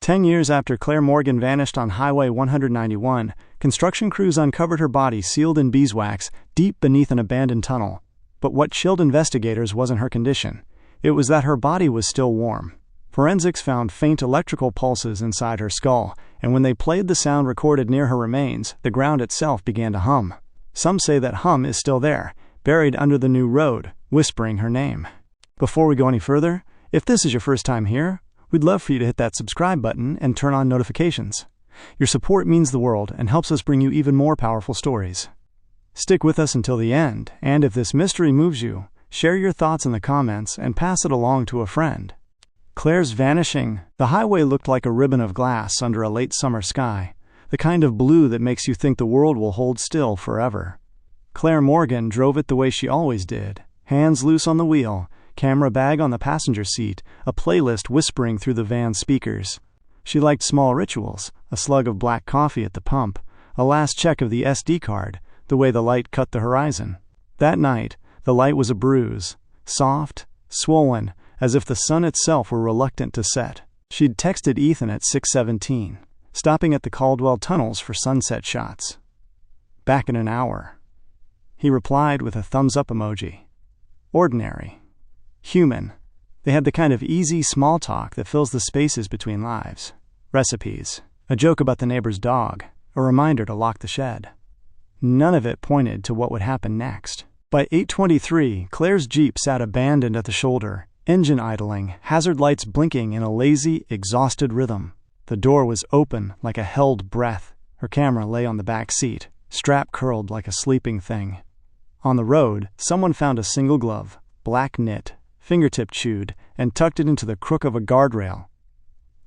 10 years after Claire Morgan vanished on Highway 191, construction crews uncovered her body sealed in beeswax deep beneath an abandoned tunnel. But what chilled investigators wasn't her condition. It was that her body was still warm. Forensics found faint electrical pulses inside her skull, and when they played the sound recorded near her remains, the ground itself began to hum. Some say that hum is still there, buried under the new road, whispering her name. Before we go any further, if this is your first time here, we'd love for you to hit that subscribe button and turn on notifications. Your support means the world and helps us bring you even more powerful stories. Stick with us until the end, and if this mystery moves you, share your thoughts in the comments and pass it along to a friend. Claire's vanishing. The highway looked like a ribbon of glass under a late summer sky, the kind of blue that makes you think the world will hold still forever. Claire Morgan drove it the way she always did, hands loose on the wheel, camera bag on the passenger seat, a playlist whispering through the van's speakers. She liked small rituals, a slug of black coffee at the pump, a last check of the SD card, the way the light cut the horizon. That night, the light was a bruise, soft, swollen, as if the sun itself were reluctant to set. She'd texted Ethan at 6:17, stopping at the Caldwell tunnels for sunset shots. Back in an hour. He replied with a thumbs-up emoji. Ordinary. Human. They had the kind of easy small talk that fills the spaces between lives. Recipes. A joke about the neighbor's dog. A reminder to lock the shed. None of it pointed to what would happen next. By 8:23, Claire's Jeep sat abandoned at the shoulder, engine idling, hazard lights blinking in a lazy, exhausted rhythm. The door was open like a held breath. Her camera lay on the back seat, strap curled like a sleeping thing. On the road, someone found a single glove, black knit, fingertip chewed, and tucked it into the crook of a guardrail.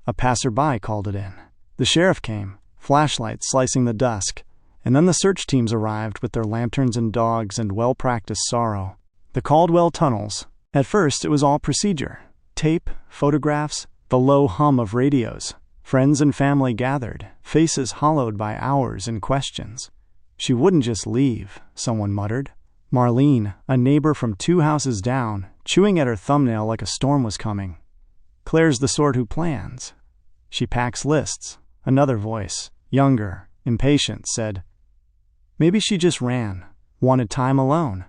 A passerby called it in. The sheriff came, flashlights slicing the dusk, and then the search teams arrived with their lanterns and dogs and well-practiced sorrow. The Caldwell tunnels. At first, it was all procedure. Tape, photographs, the low hum of radios. Friends and family gathered, faces hollowed by hours and questions. She wouldn't just leave, someone muttered. Marlene, a neighbor from 2 houses down, chewing at her thumbnail like a storm was coming. Claire's the sort who plans. She packs lists. Another voice, younger, impatient, said, maybe she just ran, wanted time alone.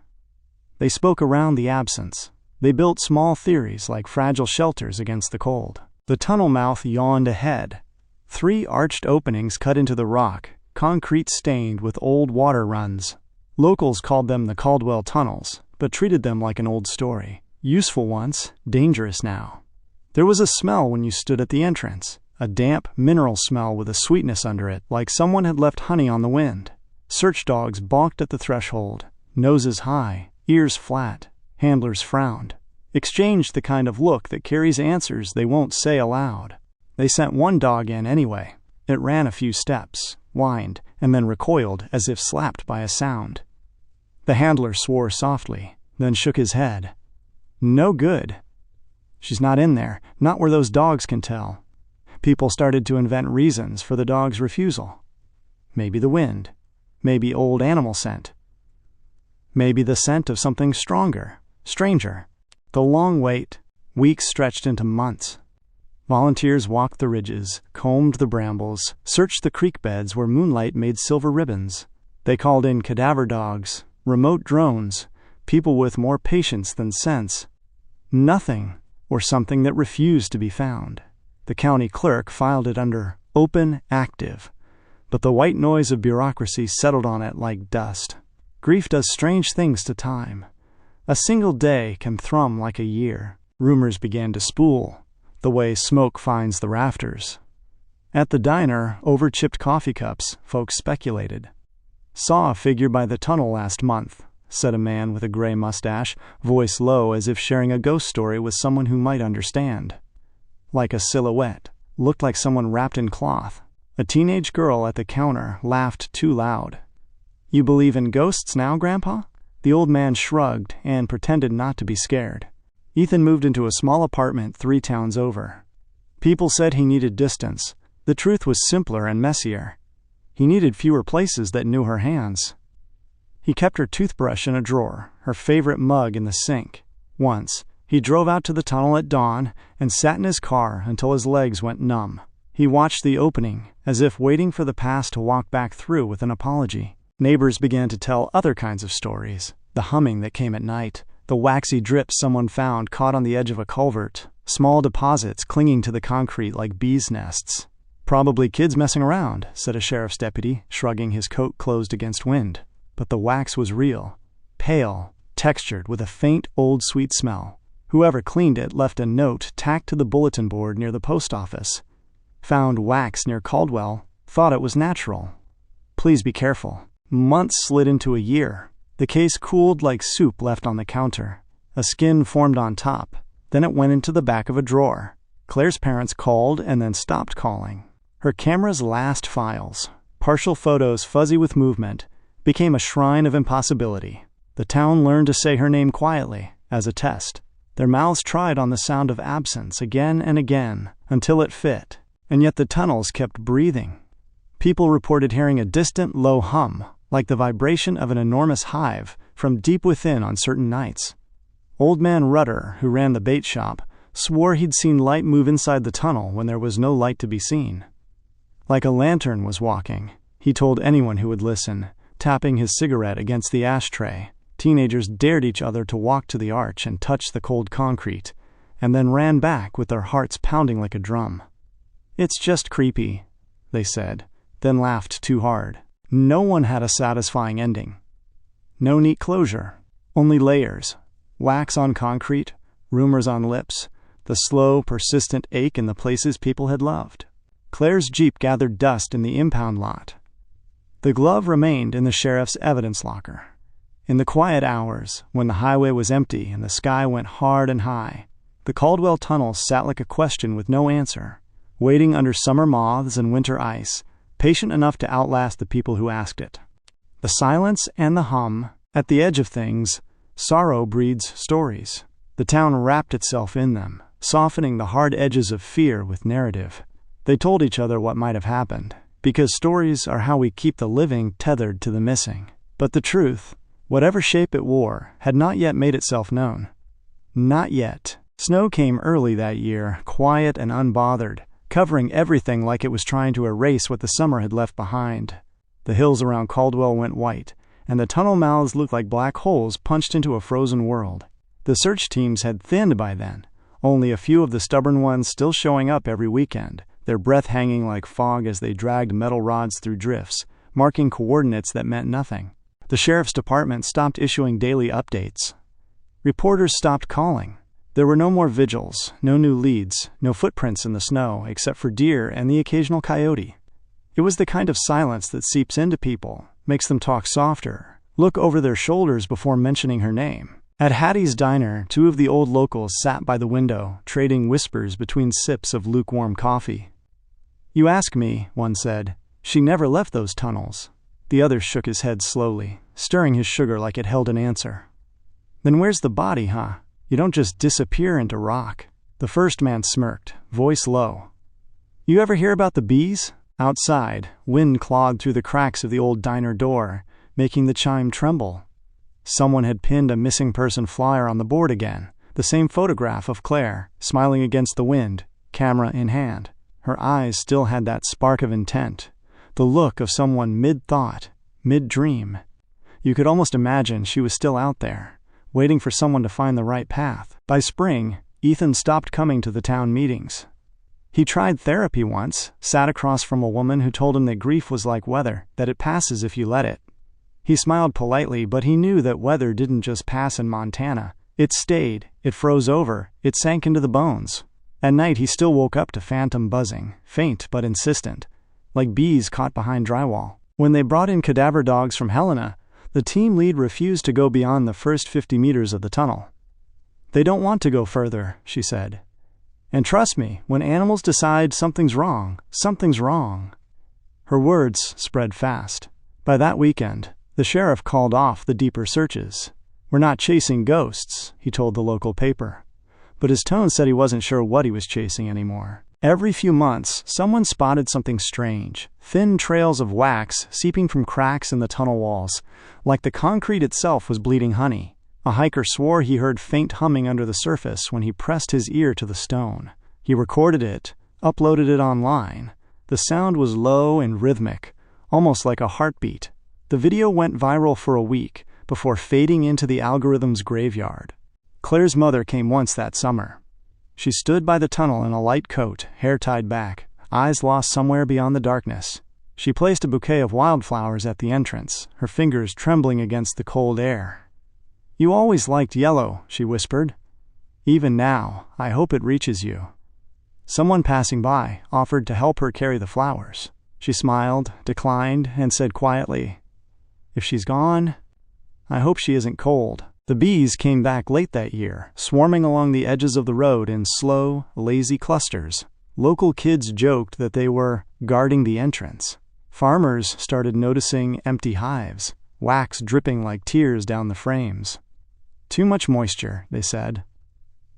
They spoke around the absence. They built small theories like fragile shelters against the cold. The tunnel mouth yawned ahead. 3 arched openings cut into the rock, concrete stained with old water runs. Locals called them the Caldwell Tunnels, but treated them like an old story. Useful once, dangerous now. There was a smell when you stood at the entrance, a damp, mineral smell with a sweetness under it, like someone had left honey on the wind. Search dogs balked at the threshold, noses high, ears flat. Handlers frowned, exchanged the kind of look that carries answers they won't say aloud. They sent one dog in anyway. It ran a few steps, whined, and then recoiled as if slapped by a sound. The handler swore softly, then shook his head. No good. She's not in there, not where those dogs can tell. People started to invent reasons for the dog's refusal. Maybe the wind. Maybe old animal scent. Maybe the scent of something stronger, stranger. The long wait, weeks stretched into months. Volunteers walked the ridges, combed the brambles, searched the creek beds where moonlight made silver ribbons. They called in cadaver dogs, remote drones, people with more patience than sense. Nothing, or something that refused to be found. The county clerk filed it under open, active, but the white noise of bureaucracy settled on it like dust. Grief does strange things to time. A single day can thrum like a year. Rumors began to spool, the way smoke finds the rafters. At the diner, over chipped coffee cups, folks speculated. Saw a figure by the tunnel last month, said a man with a gray mustache, voice low as if sharing a ghost story with someone who might understand. Like a silhouette, looked like someone wrapped in cloth. A teenage girl at the counter laughed too loud. You believe in ghosts now, Grandpa? The old man shrugged and pretended not to be scared. Ethan moved into a small apartment 3 towns over. People said he needed distance. The truth was simpler and messier. He needed fewer places that knew her hands. He kept her toothbrush in a drawer, her favorite mug in the sink. Once, he drove out to the tunnel at dawn and sat in his car until his legs went numb. He watched the opening, as if waiting for the past to walk back through with an apology. Neighbors began to tell other kinds of stories. The humming that came at night, the waxy drips someone found caught on the edge of a culvert, small deposits clinging to the concrete like bees' nests. "Probably kids messing around," said a sheriff's deputy, shrugging, his coat closed against wind. But the wax was real, pale, textured, with a faint, old sweet smell. Whoever cleaned it left a note tacked to the bulletin board near the post office. "Found wax near Caldwell. Thought it was natural. Please be careful." Months slid into a year. The case cooled like soup left on the counter. A skin formed on top. Then it went into the back of a drawer. Claire's parents called and then stopped calling. Her camera's last files, partial photos fuzzy with movement, became a shrine of impossibility. The town learned to say her name quietly, as a test. Their mouths tried on the sound of absence again and again, until it fit. And yet the tunnels kept breathing. People reported hearing a distant, low hum, like the vibration of an enormous hive, from deep within on certain nights. Old Man Rudder, who ran the bait shop, swore he'd seen light move inside the tunnel when there was no light to be seen. Like a lantern was walking, he told anyone who would listen, tapping his cigarette against the ashtray. Teenagers dared each other to walk to the arch and touch the cold concrete, and then ran back with their hearts pounding like a drum. "It's just creepy," they said, then laughed too hard. No one had a satisfying ending. No neat closure, only layers. Wax on concrete, rumors on lips, the slow, persistent ache in the places people had loved. Claire's Jeep gathered dust in the impound lot. The glove remained in the sheriff's evidence locker. In the quiet hours, when the highway was empty and the sky went hard and high, the Caldwell Tunnel sat like a question with no answer, waiting under summer moths and winter ice, patient enough to outlast the people who asked it. The silence and the hum, at the edge of things, sorrow breeds stories. The town wrapped itself in them, softening the hard edges of fear with narrative. They told each other what might have happened, because stories are how we keep the living tethered to the missing. But the truth, whatever shape it wore, had not yet made itself known. Not yet. Snow came early that year, quiet and unbothered, covering everything like it was trying to erase what the summer had left behind. The hills around Caldwell went white, and the tunnel mouths looked like black holes punched into a frozen world. The search teams had thinned by then, only a few of the stubborn ones still showing up every weekend, their breath hanging like fog as they dragged metal rods through drifts, marking coordinates that meant nothing. The sheriff's department stopped issuing daily updates. Reporters stopped calling. There were no more vigils, no new leads, no footprints in the snow, except for deer and the occasional coyote. It was the kind of silence that seeps into people, makes them talk softer, look over their shoulders before mentioning her name. At Hattie's Diner, two of the old locals sat by the window, trading whispers between sips of lukewarm coffee. "You ask me," one said. "She never left those tunnels." The other shook his head slowly, stirring his sugar like it held an answer. "Then where's the body, huh? You don't just disappear into rock." The first man smirked, voice low. "You ever hear about the bees?" Outside, wind clawed through the cracks of the old diner door, making the chime tremble. Someone had pinned a missing person flyer on the board again, the same photograph of Claire, smiling against the wind, camera in hand. Her eyes still had that spark of intent, the look of someone mid-thought, mid-dream. You could almost imagine she was still out there, waiting for someone to find the right path. By spring, Ethan stopped coming to the town meetings. He tried therapy once, sat across from a woman who told him that grief was like weather, that it passes if you let it. He smiled politely, but he knew that weather didn't just pass in Montana. It stayed, it froze over, it sank into the bones. At night he still woke up to phantom buzzing, faint but insistent, like bees caught behind drywall. When they brought in cadaver dogs from Helena, the team lead refused to go beyond the first 50 meters of the tunnel. "They don't want to go further," she said. "And trust me, when animals decide something's wrong, something's wrong." Her words spread fast. By that weekend, the sheriff called off the deeper searches. "We're not chasing ghosts," he told the local paper. But his tone said he wasn't sure what he was chasing anymore. Every few months, someone spotted something strange, thin trails of wax seeping from cracks in the tunnel walls, like the concrete itself was bleeding honey. A hiker swore he heard faint humming under the surface when he pressed his ear to the stone. He recorded it, uploaded it online. The sound was low and rhythmic, almost like a heartbeat. The video went viral for a week before fading into the algorithm's graveyard. Claire's mother came once that summer. She stood by the tunnel in a light coat, hair tied back, eyes lost somewhere beyond the darkness. She placed a bouquet of wildflowers at the entrance, her fingers trembling against the cold air. "You always liked yellow," she whispered. "Even now, I hope it reaches you." Someone passing by offered to help her carry the flowers. She smiled, declined, and said quietly, "If she's gone, I hope she isn't cold." The bees came back late that year, swarming along the edges of the road in slow, lazy clusters. Local kids joked that they were guarding the entrance. Farmers started noticing empty hives, wax dripping like tears down the frames. "Too much moisture," they said.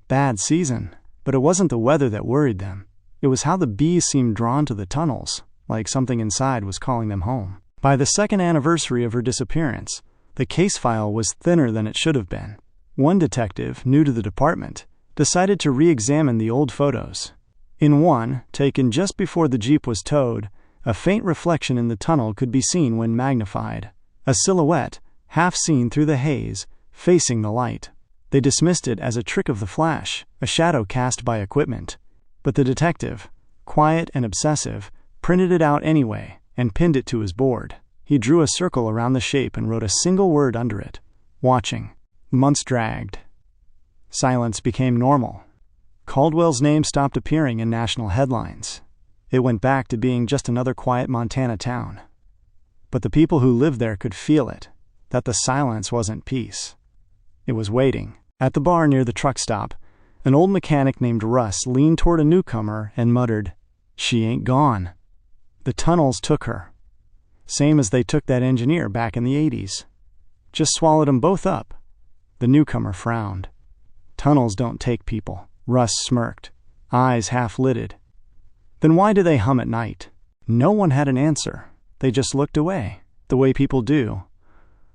"Bad season." But it wasn't the weather that worried them. It was how the bees seemed drawn to the tunnels, like something inside was calling them home. By the second anniversary of her disappearance, the case file was thinner than it should have been. One detective, new to the department, decided to re-examine the old photos. In one, taken just before the Jeep was towed, a faint reflection in the tunnel could be seen when magnified. A silhouette, half seen through the haze, facing the light. They dismissed it as a trick of the flash, a shadow cast by equipment. But the detective, quiet and obsessive, printed it out anyway and pinned it to his board. He drew a circle around the shape and wrote a single word under it: watching. Months dragged. Silence became normal. Caldwell's name stopped appearing in national headlines. It went back to being just another quiet Montana town. But the people who lived there could feel it, that the silence wasn't peace. It was waiting. At the bar near the truck stop, an old mechanic named Russ leaned toward a newcomer and muttered, "She ain't gone." The tunnels took her. Same as they took that engineer back in the 80s. Just swallowed them both up. The newcomer frowned. "Tunnels don't take people." Russ smirked, eyes half-lidded. "Then why do they hum at night?" No one had an answer. They just looked away, the way people do,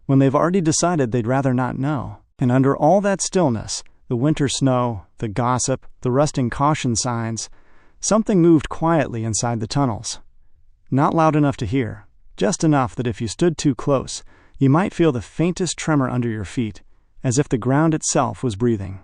when they've already decided they'd rather not know. And under all that stillness, the winter snow, the gossip, the rusting caution signs, something moved quietly inside the tunnels. Not loud enough to hear, just enough that if you stood too close, you might feel the faintest tremor under your feet, as if the ground itself was breathing.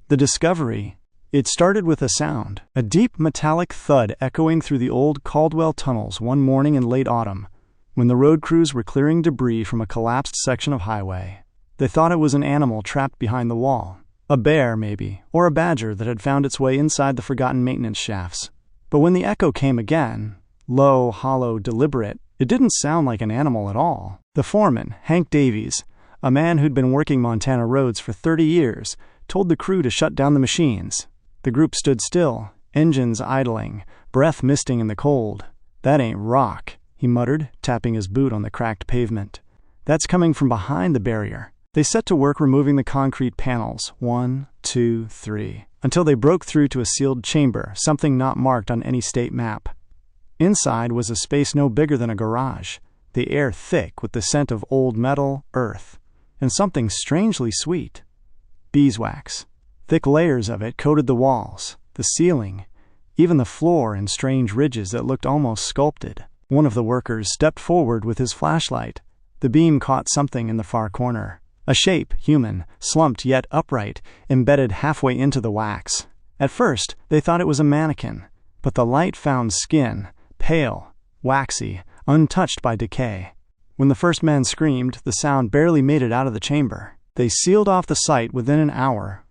The discovery, it started with a sound, a deep metallic thud echoing through the old Caldwell tunnels one morning in late autumn, when the road crews were clearing debris from a collapsed section of highway. They thought it was an animal trapped behind the wall. A bear, maybe, or a badger that had found its way inside the forgotten maintenance shafts. But when the echo came again, low, hollow, deliberate, it didn't sound like an animal at all. The foreman, Hank Davies, a man who'd been working Montana roads for 30 years, told the crew to shut down the machines. The group stood still, engines idling, breath misting in the cold. "That ain't rock," he muttered, tapping his boot on the cracked pavement. "That's coming from behind the barrier." They set to work removing the concrete panels, 1, 2, 3, until they broke through to a sealed chamber, something not marked on any state map. Inside was a space no bigger than a garage, the air thick with the scent of old metal, earth, and something strangely sweet. Beeswax. Thick layers of it coated the walls, the ceiling, even the floor in strange ridges that looked almost sculpted. One of the workers stepped forward with his flashlight. The beam caught something in the far corner. A shape, human, slumped yet upright, embedded halfway into the wax. At first, they thought it was a mannequin, but the light found skin, pale, waxy, untouched by decay. When the first man screamed, the sound barely made it out of the chamber. They sealed off the site within an hour.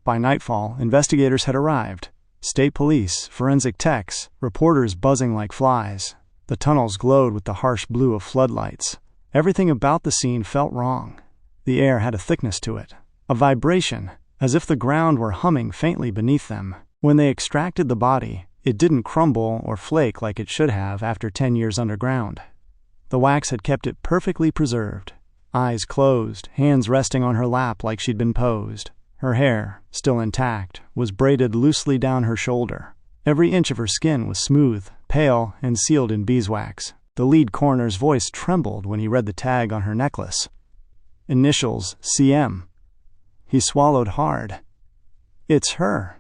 By nightfall, investigators had arrived. State police, forensic techs, reporters buzzing like flies. The tunnels glowed with the harsh blue of floodlights. Everything about the scene felt wrong. The air had a thickness to it, a vibration, as if the ground were humming faintly beneath them. When they extracted the body, it didn't crumble or flake like it should have after 10 years underground. The wax had kept it perfectly preserved. Eyes closed, hands resting on her lap like she'd been posed. Her hair, still intact, was braided loosely down her shoulder. Every inch of her skin was smooth, pale, and sealed in beeswax. The lead coroner's voice trembled when he read the tag on her necklace. Initials, CM. He swallowed hard. "It's her.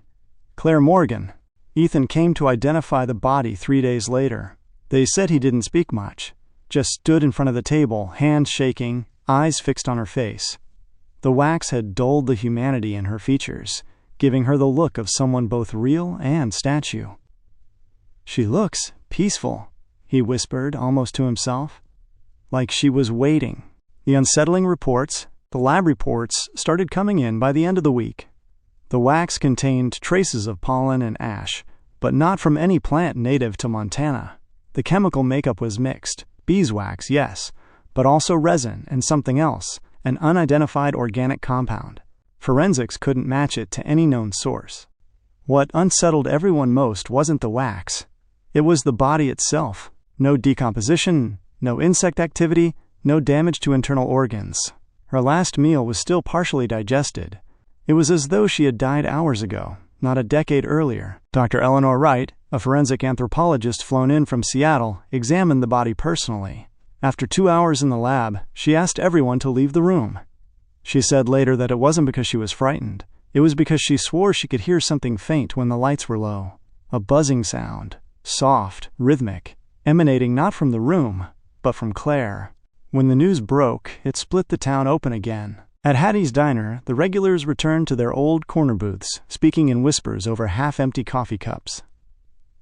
Claire Morgan. Ethan came to identify the body 3 days later. They said he didn't speak much, just stood in front of the table, hands shaking, eyes fixed on her face. The wax had dulled the humanity in her features, giving her the look of someone both real and statue. "She looks peaceful," he whispered, almost to himself. Like she was waiting. The unsettling reports, the lab reports, started coming in by the end of the week. The wax contained traces of pollen and ash, but not from any plant native to Montana. The chemical makeup was mixed. Beeswax, yes, but also resin and something else, an unidentified organic compound. Forensics couldn't match it to any known source. What unsettled everyone most wasn't the wax. It was the body itself. No decomposition, no insect activity, no damage to internal organs. Her last meal was still partially digested. It was as though she had died hours ago, not a decade earlier. Dr. Eleanor Wright, a forensic anthropologist flown in from Seattle, examined the body personally. After 2 hours in the lab, she asked everyone to leave the room. She said later that it wasn't because she was frightened. It was because she swore she could hear something faint when the lights were low. A buzzing sound, soft, rhythmic, emanating not from the room, but from Claire. When the news broke, it split the town open again. At Hattie's Diner, the regulars returned to their old corner booths, speaking in whispers over half-empty coffee cups.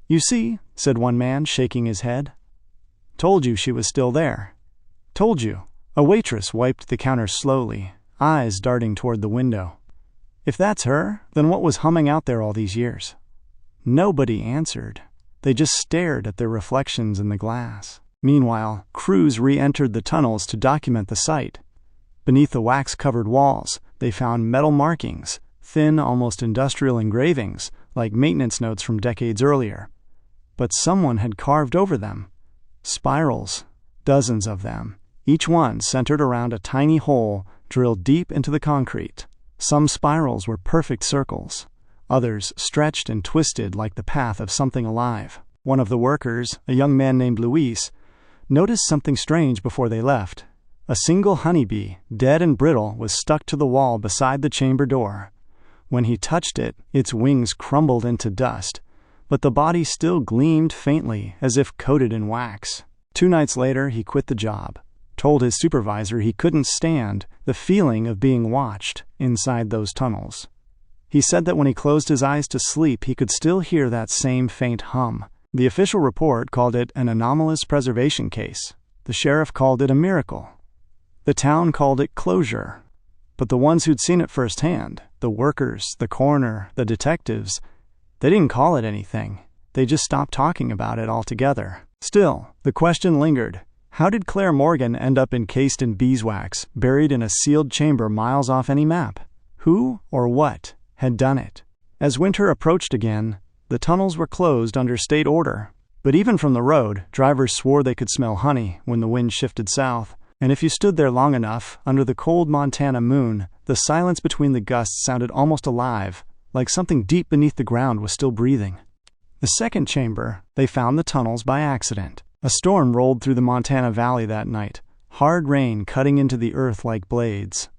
"You see," said one man, shaking his head. "Told you she was still there. Told you." A waitress wiped the counter slowly, eyes darting toward the window. "If that's her, then what was humming out there all these years?" Nobody answered. They just stared at their reflections in the glass. Meanwhile, crews re-entered the tunnels to document the site. Beneath the wax-covered walls, they found metal markings, thin, almost industrial engravings, like maintenance notes from decades earlier. But someone had carved over them. Spirals, dozens of them, each one centered around a tiny hole drilled deep into the concrete. Some spirals were perfect circles. Others stretched and twisted like the path of something alive. One of the workers, a young man named Luis, noticed something strange before they left. A single honeybee, dead and brittle, was stuck to the wall beside the chamber door. When he touched it, its wings crumbled into dust, but the body still gleamed faintly as if coated in wax. 2 nights later, he quit the job, told his supervisor he couldn't stand the feeling of being watched inside those tunnels. He said that when he closed his eyes to sleep, he could still hear that same faint hum. The official report called it an anomalous preservation case. The sheriff called it a miracle. The town called it closure. But the ones who'd seen it firsthand, the workers, the coroner, the detectives, they didn't call it anything. They just stopped talking about it altogether. Still, the question lingered. How did Claire Morgan end up encased in beeswax, buried in a sealed chamber miles off any map? Who or what had done it? As winter approached again, the tunnels were closed under state order. But even from the road, drivers swore they could smell honey when the wind shifted south. And if you stood there long enough, under the cold Montana moon, the silence between the gusts sounded almost alive, like something deep beneath the ground was still breathing. The second chamber, they found the tunnels by accident. A storm rolled through the Montana Valley that night, hard rain cutting into the earth like blades.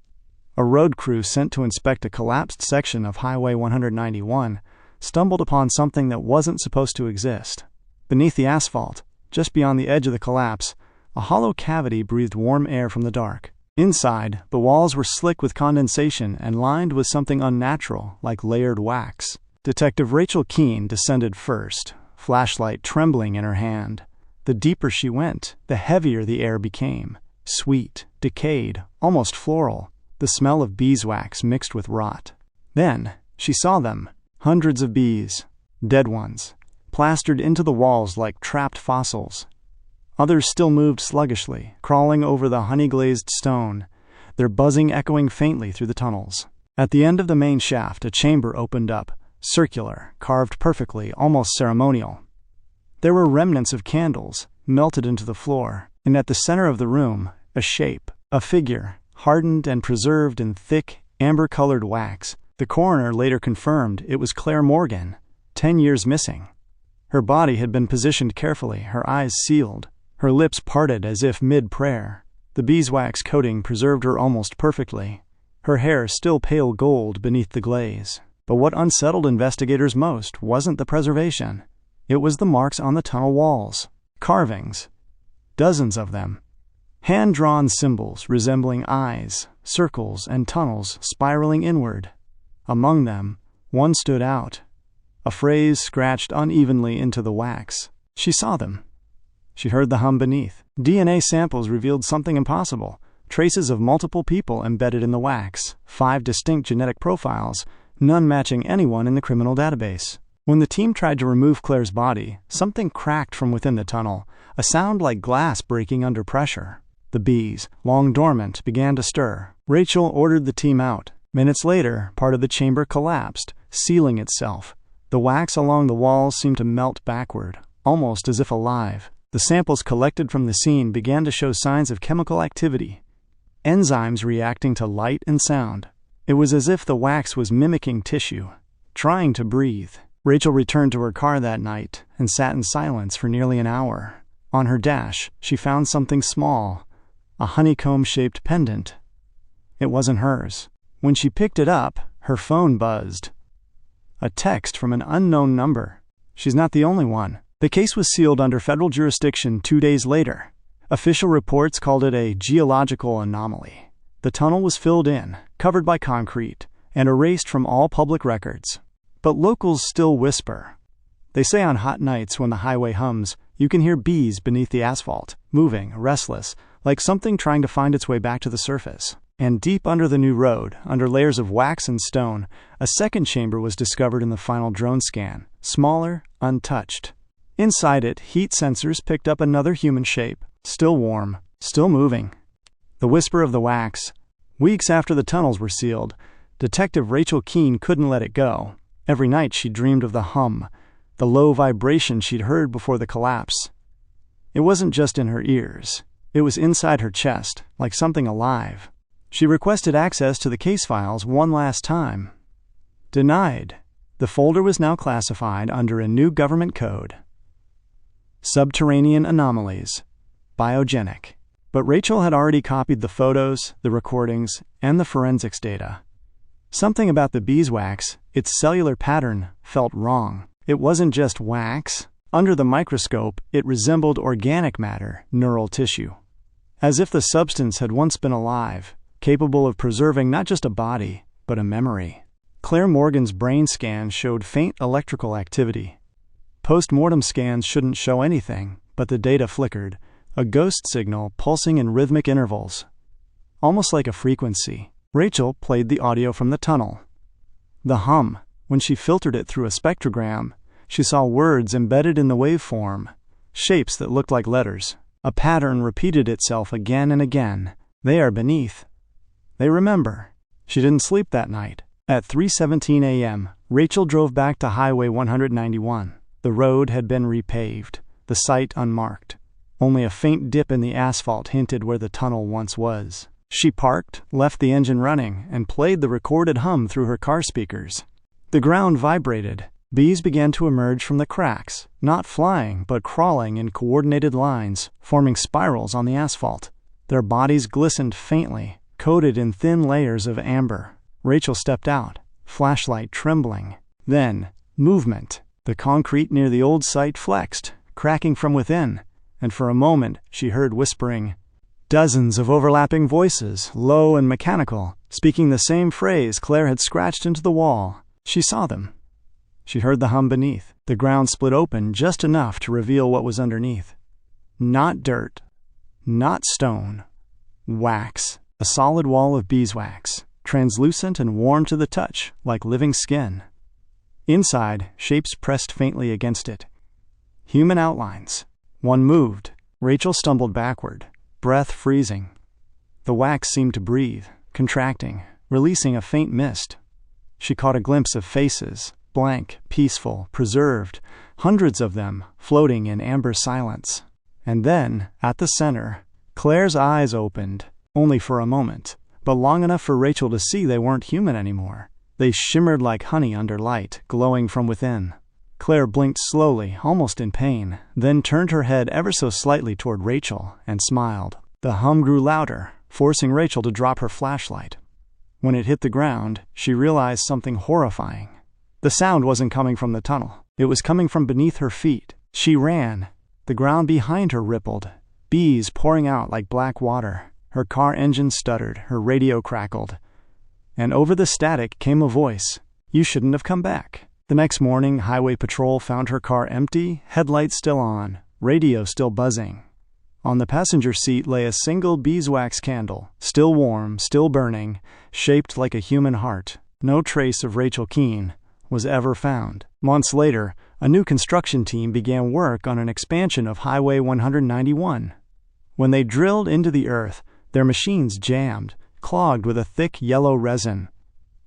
A road crew sent to inspect a collapsed section of Highway 191 stumbled upon something that wasn't supposed to exist. Beneath the asphalt, just beyond the edge of the collapse, a hollow cavity breathed warm air from the dark. Inside, the walls were slick with condensation and lined with something unnatural, like layered wax. Detective Rachel Keene descended first, flashlight trembling in her hand. The deeper she went, the heavier the air became. Sweet, decayed, almost floral, the smell of beeswax mixed with rot. Then, she saw them, hundreds of bees, dead ones, plastered into the walls like trapped fossils. Others still moved sluggishly, crawling over the honey-glazed stone, their buzzing echoing faintly through the tunnels. At the end of the main shaft, a chamber opened up, circular, carved perfectly, almost ceremonial. There were remnants of candles, melted into the floor, and at the center of the room, a shape, a figure, hardened and preserved in thick, amber-colored wax. The coroner later confirmed it was Claire Morgan, 10 years missing. Her body had been positioned carefully, her eyes sealed, her lips parted as if mid-prayer. The beeswax coating preserved her almost perfectly, her hair still pale gold beneath the glaze. But what unsettled investigators most wasn't the preservation. It was the marks on the tunnel walls. Carvings. Dozens of them. Hand-drawn symbols resembling eyes, circles, and tunnels spiraling inward. Among them, one stood out. A phrase scratched unevenly into the wax. She saw them. She heard the hum beneath. DNA samples revealed something impossible. Traces of multiple people embedded in the wax. 5 distinct genetic profiles, none matching anyone in the criminal database. When the team tried to remove Claire's body, something cracked from within the tunnel, a sound like glass breaking under pressure. The bees, long dormant, began to stir. Rachel ordered the team out. Minutes later, part of the chamber collapsed, sealing itself. The wax along the walls seemed to melt backward, almost as if alive. The samples collected from the scene began to show signs of chemical activity. Enzymes reacting to light and sound. It was as if the wax was mimicking tissue, trying to breathe. Rachel returned to her car that night and sat in silence for nearly an hour. On her dash, she found something small, a honeycomb-shaped pendant. It wasn't hers. When she picked it up, her phone buzzed. A text from an unknown number. She's not the only one. The case was sealed under federal jurisdiction 2 days later. Official reports called it a geological anomaly. The tunnel was filled in, covered by concrete, and erased from all public records. But locals still whisper. They say on hot nights when the highway hums, you can hear bees beneath the asphalt, moving, restless, like something trying to find its way back to the surface. And deep under the new road, under layers of wax and stone, a second chamber was discovered in the final drone scan, smaller, untouched. Inside it, heat sensors picked up another human shape, still warm, still moving. The whisper of the wax. Weeks after the tunnels were sealed, Detective Rachel Keene couldn't let it go. Every night she dreamed of the hum, the low vibration she'd heard before the collapse. It wasn't just in her ears. It was inside her chest, like something alive. She requested access to the case files one last time. Denied. The folder was now classified under a new government code. Subterranean anomalies. Biogenic. But Rachel had already copied the photos, the recordings, and the forensics data. Something about the beeswax, its cellular pattern, felt wrong. It wasn't just wax. Under the microscope, it resembled organic matter, neural tissue. As if the substance had once been alive, capable of preserving not just a body, but a memory. Claire Morgan's brain scan showed faint electrical activity. Post-mortem scans shouldn't show anything, but the data flickered, a ghost signal pulsing in rhythmic intervals. Almost like a frequency. Rachel played the audio from the tunnel. The hum. When she filtered it through a spectrogram, she saw words embedded in the waveform, shapes that looked like letters. A pattern repeated itself again and again. They are beneath. They remember. She didn't sleep that night. At 3:17 a.m., Rachel drove back to Highway 191. The road had been repaved, the site unmarked. Only a faint dip in the asphalt hinted where the tunnel once was. She parked, left the engine running, and played the recorded hum through her car speakers. The ground vibrated. Bees began to emerge from the cracks, not flying, but crawling in coordinated lines, forming spirals on the asphalt. Their bodies glistened faintly, coated in thin layers of amber. Rachel stepped out, flashlight trembling. Then, movement. The concrete near the old site flexed, cracking from within, and for a moment she heard whispering. Dozens of overlapping voices, low and mechanical, speaking the same phrase Claire had scratched into the wall. She saw them. She heard the hum beneath. The ground split open just enough to reveal what was underneath. Not dirt. Not stone. Wax. A solid wall of beeswax, translucent and warm to the touch, like living skin. Inside, shapes pressed faintly against it. Human outlines. One moved. Rachel stumbled backward, breath freezing. The wax seemed to breathe, contracting, releasing a faint mist. She caught a glimpse of faces, blank, peaceful, preserved, hundreds of them, floating in amber silence. And then, at the center, Claire's eyes opened, only for a moment, but long enough for Rachel to see they weren't human anymore. They shimmered like honey under light, glowing from within. Claire blinked slowly, almost in pain, then turned her head ever so slightly toward Rachel and smiled. The hum grew louder, forcing Rachel to drop her flashlight. When it hit the ground, she realized something horrifying. The sound wasn't coming from the tunnel. It was coming from beneath her feet. She ran. The ground behind her rippled, bees pouring out like black water. Her car engine stuttered, her radio crackled. And over the static came a voice. "You shouldn't have come back." The next morning, highway patrol found her car empty, headlights still on, radio still buzzing. On the passenger seat lay a single beeswax candle, still warm, still burning, shaped like a human heart. No trace of Rachel Keene was ever found. Months later, a new construction team began work on an expansion of Highway 191. When they drilled into the earth, their machines jammed, clogged with a thick yellow resin.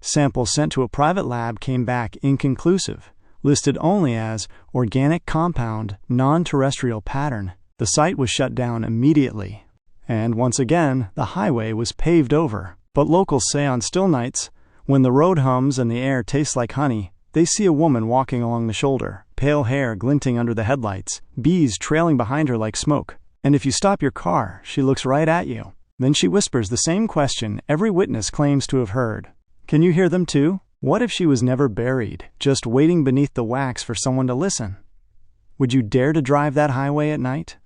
Samples sent to a private lab came back inconclusive, listed only as organic compound, non-terrestrial pattern. The site was shut down immediately. And once again, the highway was paved over. But locals say on still nights, when the road hums and the air tastes like honey, they see a woman walking along the shoulder, pale hair glinting under the headlights, bees trailing behind her like smoke. And if you stop your car, she looks right at you. Then she whispers the same question every witness claims to have heard. Can you hear them too? What if she was never buried, just waiting beneath the wax for someone to listen? Would you dare to drive that highway at night?